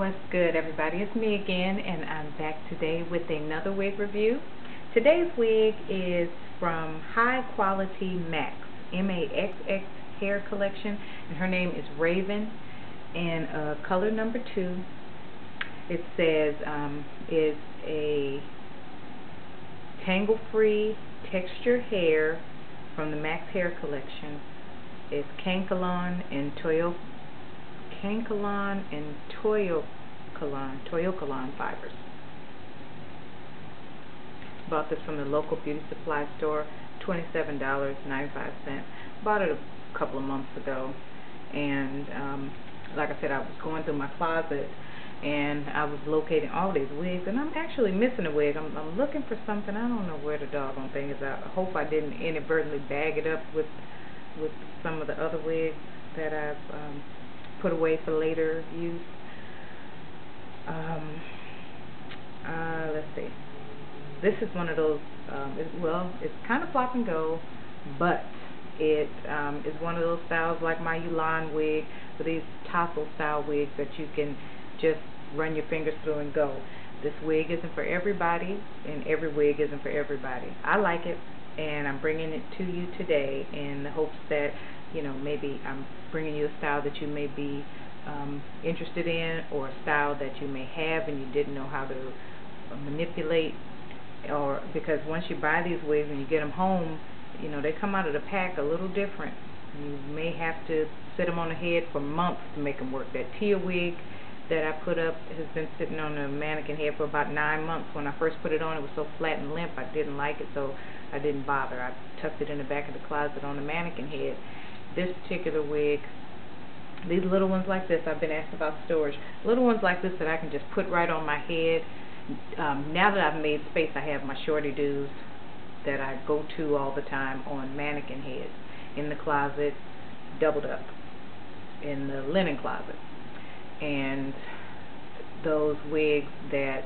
What's good, everybody? It's me again, and I'm back today with another wig review. Today's wig is from High Quality Maxx, M-A-X-X hair collection, and her name is Raven, and color number 2. It says is a tangle-free texture hair from the Maxx hair collection. It's Cankalon and Toyocolon fibers. Bought this from the local beauty supply store, $27.95. Bought it a couple of months ago, and like I said, I was going through my closet and I was locating all these wigs, and I'm actually missing a wig. I'm looking for something. I don't know where the doggone thing is. I hope I didn't inadvertently bag it up with some of the other wigs that I've put away for later use. Let's see. This is one of those, it's kind of flop and go, but it is one of those styles like my Yulan wig, with these tassel style wigs that you can just run your fingers through and go. This wig isn't for everybody, and every wig isn't for everybody. I like it, and I'm bringing it to you today in the hopes that, you know, maybe I'm bringing you a style that you may be interested in, or a style that you may have and you didn't know how to manipulate. Or because once you buy these wigs and you get them home, you know, they come out of the pack a little different. You may have to sit them on the head for months to make them work. That Tia wig that I put up has been sitting on a mannequin head for about 9 months. When I first put it on, it was so flat and limp, I didn't like it, so I didn't bother. I tucked it in the back of the closet on the mannequin head. This particular wig, these little ones like this, I've been asked about storage. Little ones like this that I can just put right on my head. Now that I've made space, I have my shorty doos that I go to all the time on mannequin heads in the closet, doubled up in the linen closet. And those wigs that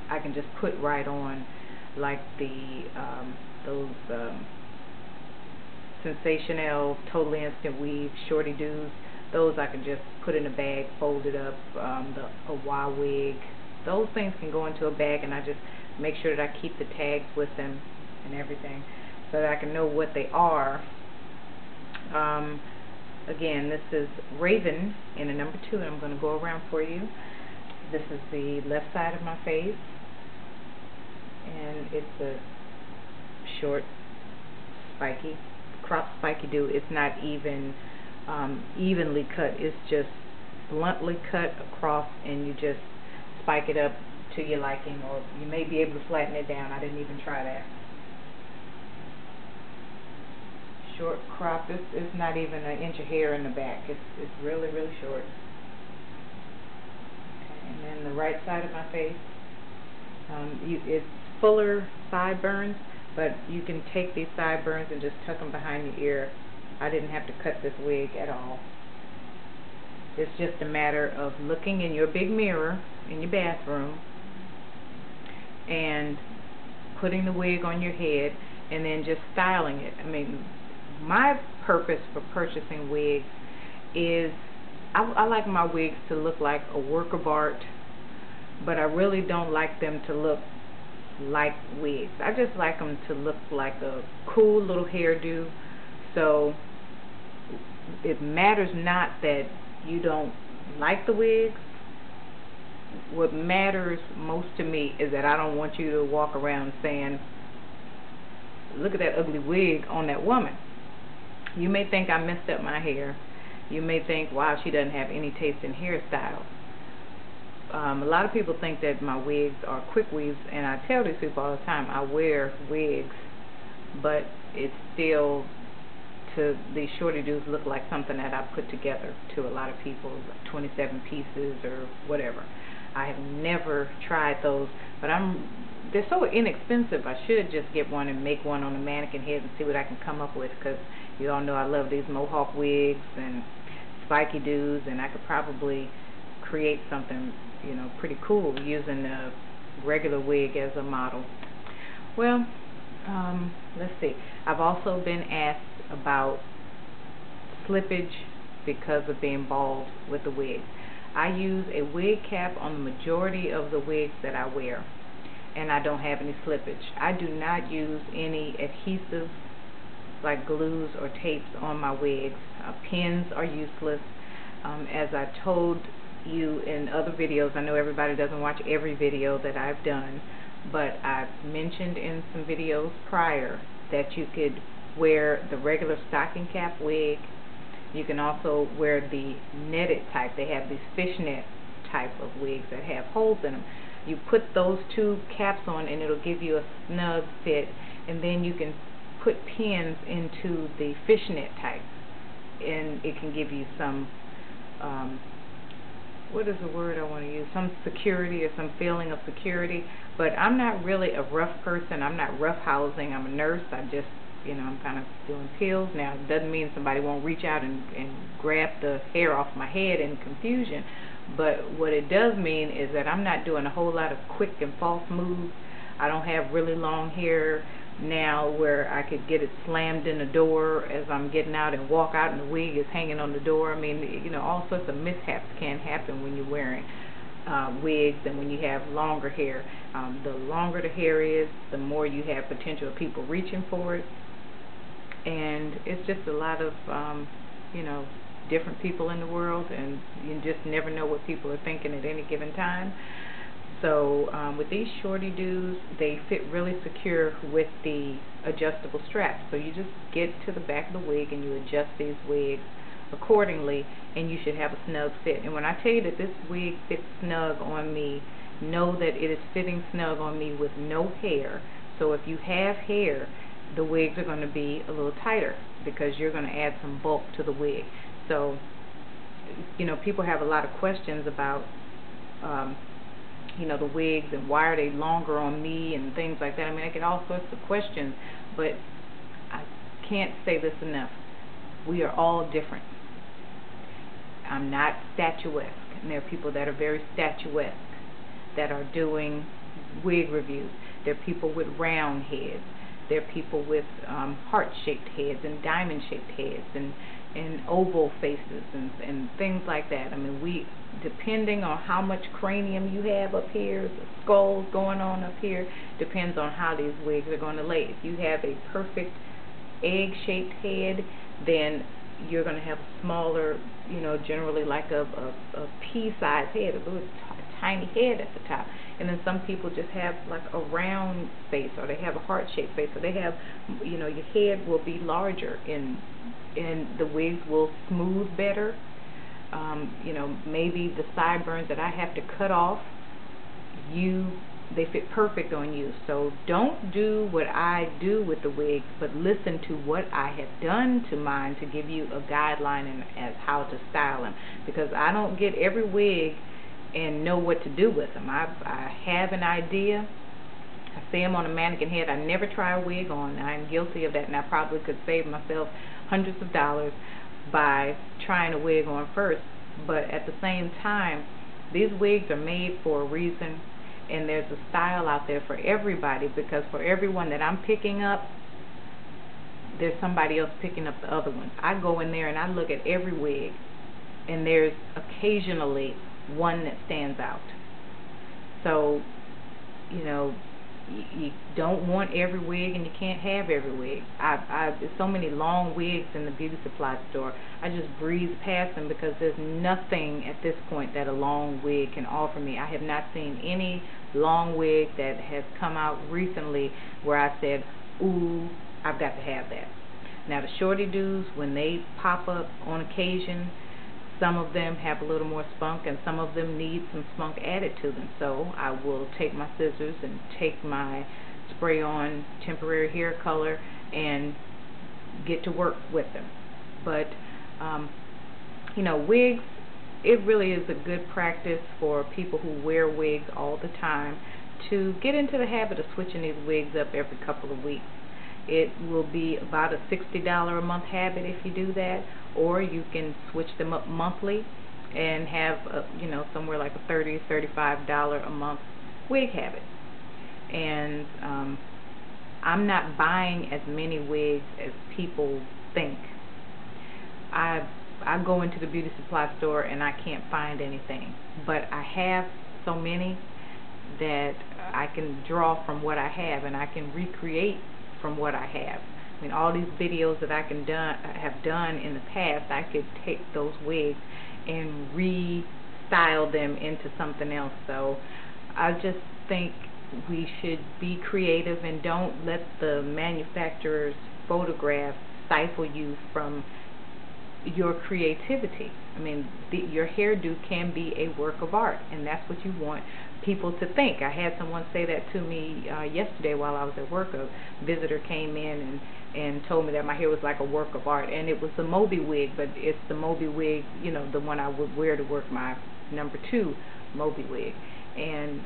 I can just put right on, like those Sensational Totally Instant Weave shorty doos, those I can just put in a bag, fold it up. The Awa wig, those things can go into a bag, and I just make sure that I keep the tags with them and everything so that I can know what they are. Again, this is Raven in a number 2, and I'm going to go around for you. This is the left side of my face, and it's a short, spiky, cropped spiky do. It's not even evenly cut. It's just bluntly cut across, and you just spike it up to your liking, or you may be able to flatten it down. I didn't even try that. Short crop. It's not even an inch of hair in the back. It's really, really short. Okay, and then the right side of my face, it's fuller sideburns, but you can take these sideburns and just tuck them behind your ear. I didn't have to cut this wig at all. It's just a matter of looking in your big mirror in your bathroom and putting the wig on your head and then just styling it. I mean, my purpose for purchasing wigs is I like my wigs to look like a work of art, but I really don't like them to look like wigs. I just like them to look like a cool little hairdo. So it matters not that you don't like the wigs. What matters most to me is that I don't want you to walk around saying, look at that ugly wig on that woman. You may think I messed up my hair. You may think, wow, she doesn't have any taste in hairstyles. A lot of people think that my wigs are quick weaves, and I tell these people all the time, I wear wigs, but it's still, to these shorty dudes, look like something that I put together to a lot of people, like 27 pieces or whatever. I have never tried those, but they're so inexpensive. I should just get one and make one on a mannequin head and see what I can come up with, because you all know I love these mohawk wigs and spiky doos, and I could probably create something, you know, pretty cool using a regular wig as a model. Well, let's see. I've also been asked about slippage because of being bald with the wig. I use a wig cap on the majority of the wigs that I wear, and I don't have any slippage. I do not use any adhesive like glues or tapes on my wigs. Pins are useless. As I told you in other videos, I know everybody doesn't watch every video that I've done, but I've mentioned in some videos prior that you could wear the regular stocking cap wig. You can also wear the netted type. They have these fishnet type of wigs that have holes in them. You put those two caps on and it'll give you a snug fit, and then you can put pins into the fishnet type, and it can give you some what is the word I want to use, some security or some feeling of security. But I'm not really a rough person. I'm not rough housing. I'm a nurse. I just, you know, I'm kind of doing pills. Now, it doesn't mean somebody won't reach out and grab the hair off my head in confusion, but what it does mean is that I'm not doing a whole lot of quick and false moves. I don't have really long hair now where I could get it slammed in the door as I'm getting out and walk out and the wig is hanging on the door. I mean, you know, all sorts of mishaps can happen when you're wearing wigs and when you have longer hair. The longer the hair is, the more you have potential of people reaching for it, and it's just a lot of you know, different people in the world, and you just never know what people are thinking at any given time. So with these shorty doos, they fit really secure with the adjustable straps. So you just get to the back of the wig and you adjust these wigs accordingly, and you should have a snug fit. And when I tell you that this wig fits snug on me, know that it is fitting snug on me with no hair. So if you have hair, the wigs are going to be a little tighter because you're going to add some bulk to the wig. So, you know, people have a lot of questions about you know, the wigs and why are they longer on me and things like that. I mean, I get all sorts of questions, but I can't say this enough. We are all different. I'm not statuesque, and there are people that are very statuesque that are doing wig reviews. There are people with round heads. There are people with heart-shaped heads and diamond-shaped heads and oval faces and things like that. I mean, depending on how much cranium you have up here, the skull's going on up here, depends on how these wigs are going to lay. If you have a perfect egg-shaped head, then you're going to have a smaller, you know, generally like a pea-sized head, a little tiny head at the top. And then some people just have like a round face, or they have a heart-shaped face, or they have, you know, your head will be larger, and the wigs will smooth better. You know, maybe the sideburns that I have to cut off, they fit perfect on you. So don't do what I do with the wigs, but listen to what I have done to mine to give you a guideline as how to style them, because I don't get every wig and know what to do with them. I have an idea. I see them on a mannequin head. I never try a wig on. I'm guilty of that, and I probably could save myself hundreds of dollars by trying a wig on first. But at the same time, these wigs are made for a reason, and there's a style out there for everybody, because for everyone that I'm picking up, there's somebody else picking up the other ones. I go in there and I look at every wig, and there's occasionally one that stands out. So, you know, you don't want every wig, and you can't have every wig. There's so many long wigs in the beauty supply store. I just breeze past them because there's nothing at this point that a long wig can offer me. I have not seen any long wig that has come out recently where I said, ooh, I've got to have that. Now the shorty doos, when they pop up on occasion, some of them have a little more spunk, and some of them need some spunk added to them. So I will take my scissors and take my spray-on temporary hair color and get to work with them. But, you know, wigs, it really is a good practice for people who wear wigs all the time to get into the habit of switching these wigs up every couple of weeks. It will be about a $60 a month habit if you do that, or you can switch them up monthly and have you know, somewhere like a $30, $35 a month wig habit. And I'm not buying as many wigs as people think. I I go into the beauty supply store and I can't find anything, but I have so many that I can draw from what I have, and I can recreate from what I have. I mean, all these videos that I have done in the past, I could take those wigs and restyle them into something else. So I just think we should be creative and don't let the manufacturer's photographs stifle you from your creativity. I mean, your hairdo can be a work of art, and that's what you want people to think. I had someone say that to me yesterday while I was at work. A visitor came in and told me that my hair was like a work of art, and it was the Moby wig, but it's the Moby wig, you know, the one I would wear to work, my #2 Moby wig. And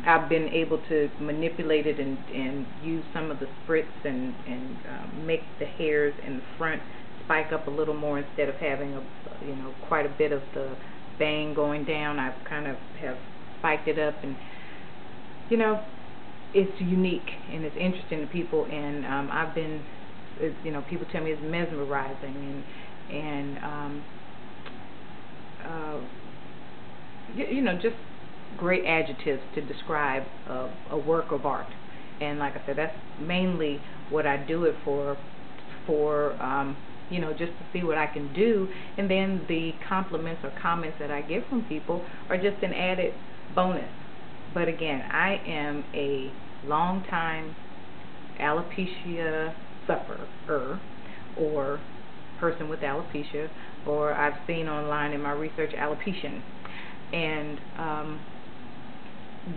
I've been able to manipulate it and use some of the spritz and make the hairs in the front spike up a little more instead of having quite a bit of the bang going down. I've kind of have spiked it up, and it's unique and it's interesting to people, and I've been, people tell me it's mesmerizing and just great adjectives to describe a work of art. And like I said, that's mainly what I do it for just to see what I can do, and then the compliments or comments that I get from people are just an added bonus. But again, I am a long time alopecia sufferer, or person with alopecia, or I've seen online in my research alopecian, and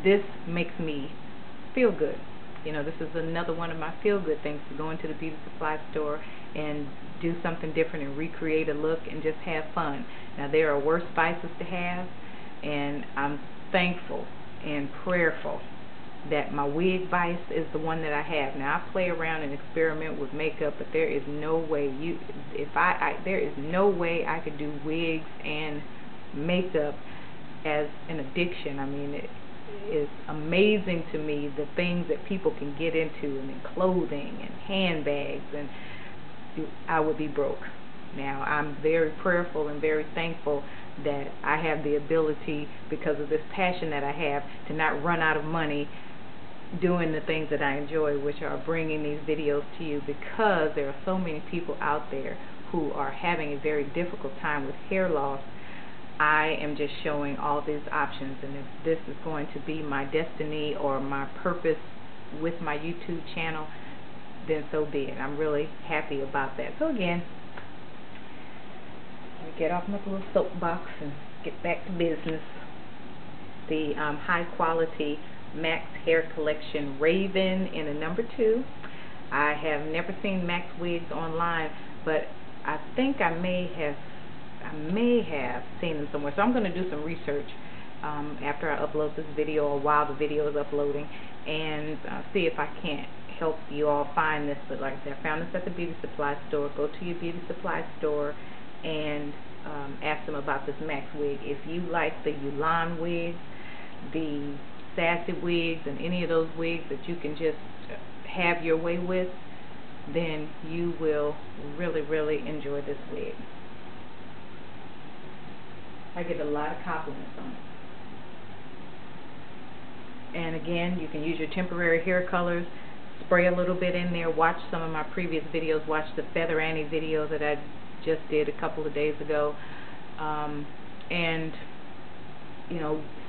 this makes me feel good. This is another one of my feel-good things, to go into the beauty supply store and do something different and recreate a look and just have fun. Now, there are worse vices to have, and I'm thankful and prayerful that my wig vice is the one that I have. Now, I play around and experiment with makeup, but there is no way there is no way I could do wigs and makeup as an addiction. I mean, it is amazing to me the things that people can get into, and in clothing and handbags, and I would be broke. Now, I'm very prayerful and very thankful that I have the ability, because of this passion that I have, to not run out of money doing the things that I enjoy, which are bringing these videos to you, because there are so many people out there who are having a very difficult time with hair loss. I am just showing all these options, and if this is going to be my destiny or my purpose with my YouTube channel, then so be it. I'm really happy about that. So again, let me get off my little soapbox and get back to business. The high quality Maxx Hair Collection Raven in a #2. I have never seen Maxx Wigs online, but I think I may have seen them somewhere. So I'm going to do some research after I upload this video, or while the video is uploading, and see if I can't help you all find this. But like I said, I found this at the beauty supply store. Go to your beauty supply store and ask them about this Maxx wig. If you like the Yulan wigs, the Sassy wigs, and any of those wigs that you can just have your way with, then you will really, really enjoy this wig. I get a lot of compliments on it. And again, you can use your temporary hair colors, spray a little bit in there. Watch some of my previous videos. Watch the Feather Annie video that I just did a couple of days ago, and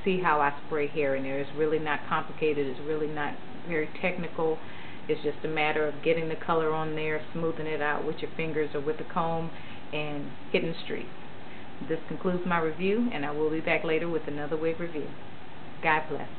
see how I spray hair in there. It's really not complicated. It's really not very technical. It's just a matter of getting the color on there, smoothing it out with your fingers or with a comb, and hitting the streets. This concludes my review, and I will be back later with another wig review. God bless.